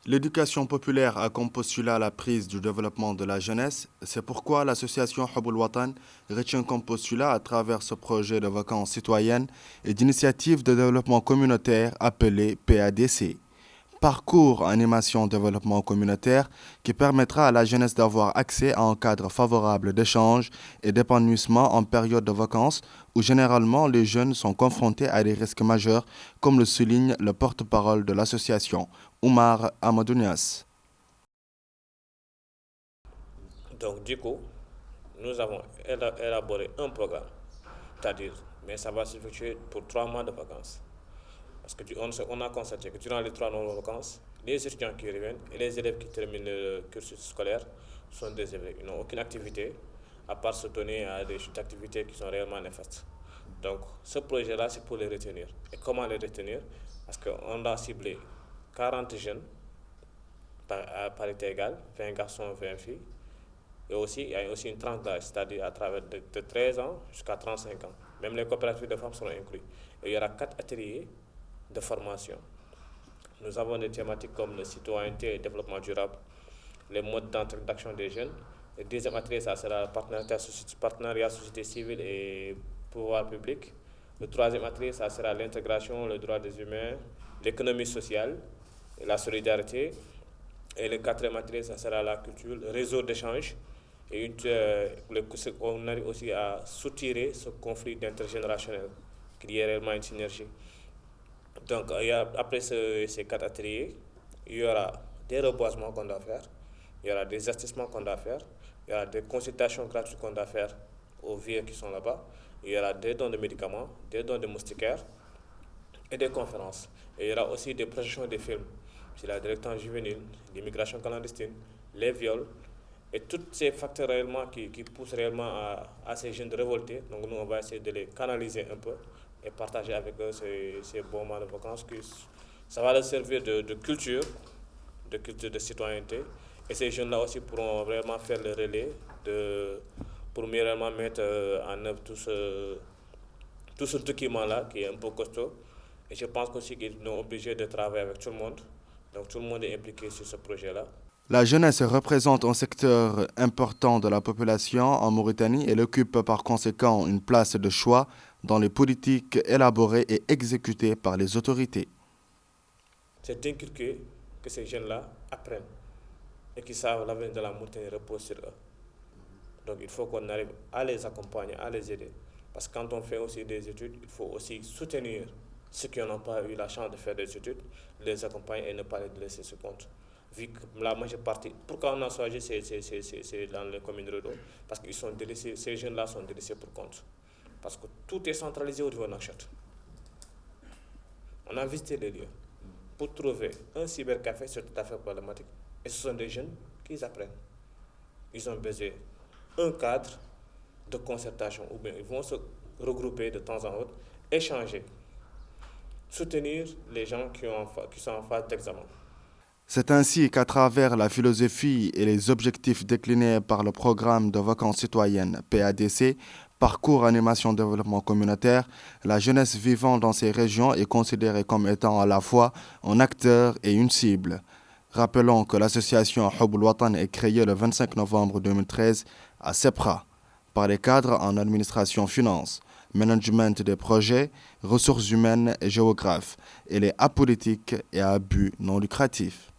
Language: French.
L'éducation populaire a comme postulat la prise du développement de la jeunesse. C'est pourquoi l'association Huboul Watan retient comme postulat à travers ce projet de vacances citoyennes et d'initiative de développement communautaire appelé PADC. Parcours animation développement communautaire qui permettra à la jeunesse d'avoir accès à un cadre favorable d'échange et d'épanouissement en période de vacances où généralement les jeunes sont confrontés à des risques majeurs comme le souligne le porte-parole de l'association, Oumar Amadounias. Donc, du coup, nous avons élaboré un programme, c'est-à-dire, mais ça va s'effectuer pour 3 mois de vacances. Parce qu'on a constaté que durant les 3 mois de vacances, les étudiants qui reviennent et les élèves qui terminent le cursus scolaire sont des élèves. Ils n'ont aucune activité à part se donner à des activités qui sont réellement néfastes. Donc, ce projet-là, c'est pour les retenir. Et comment les retenir? Parce qu'on a ciblé 40 jeunes à parité égale, 20 garçons, 20 filles. Et aussi, il y a aussi une tranche d'âge, c'est-à-dire à travers de 13 ans jusqu'à 35 ans. Même les coopératives de femmes seront incluses. Et il y aura 4 ateliers de formation. Nous avons des thématiques comme la citoyenneté et le développement durable, les modes d'action des jeunes. Le deuxième atelier, ça sera le partenariat société civile et pouvoir public. Le troisième atelier, ça sera l'intégration, le droit des humains, l'économie sociale et la solidarité. Et le quatrième atelier, ça sera la culture, le réseau d'échange. Et on arrive aussi à soutirer ce conflit intergénérationnel, qu'il y ait réellement une synergie. Donc, après ces 4 ateliers, il y aura des reboisements qu'on doit faire, il y aura des assistements qu'on doit faire, il y aura des consultations gratuites qu'on doit faire aux vieux qui sont là-bas, il y aura des dons de médicaments, des dons de moustiquaires et des conférences. Et il y aura aussi des projections de films sur la délinquance juvénile, l'immigration clandestine, les viols et tous ces facteurs réellement qui poussent réellement à ces jeunes de révolter. Donc nous, on va essayer de les canaliser un peu et partager avec eux ces bons moments de vacances. Ça va leur servir de culture de citoyenneté. Et ces jeunes-là aussi pourront vraiment faire le relais pour mieux réellement mettre en œuvre tout ce document-là qui est un peu costaud. Et je pense aussi qu'ils sont obligés de travailler avec tout le monde. Donc tout le monde est impliqué sur ce projet-là. La jeunesse représente un secteur important de la population en Mauritanie et elle occupe par conséquent une place de choix dans les politiques élaborées et exécutées par les autorités. C'est d'inculquer que ces jeunes-là apprennent et qu'ils savent l'avenir de la Mauritanie repose sur eux. Donc il faut qu'on arrive à les accompagner, à les aider. Parce que quand on fait aussi des études, il faut aussi soutenir ceux qui n'ont pas eu la chance de faire des études, les accompagner et ne pas les laisser sur compte. Vu que la majeure partie, pourquoi on a choisi c'est dans les communes rurales? Parce qu'ils sont délaissés, ces jeunes-là sont délaissés pour compte. Parce que tout est centralisé au niveau de Nouakchott. On a visité les lieux pour trouver un cybercafé, c'est tout à fait problématique. Et ce sont des jeunes qui apprennent. Ils ont besoin d'un cadre de concertation, ou bien ils vont se regrouper de temps en temps, échanger, soutenir les gens qui sont en phase d'examen. C'est ainsi qu'à travers la philosophie et les objectifs déclinés par le programme de vacances citoyennes PADC, Parcours Animation Développement Communautaire, la jeunesse vivant dans ces régions est considérée comme étant à la fois un acteur et une cible. Rappelons que l'association Huboul Watan est créée le 25 novembre 2013 à Sepra par les cadres en administration finance, management des projets, ressources humaines et géographes. Elle est apolitique et à but non lucratif.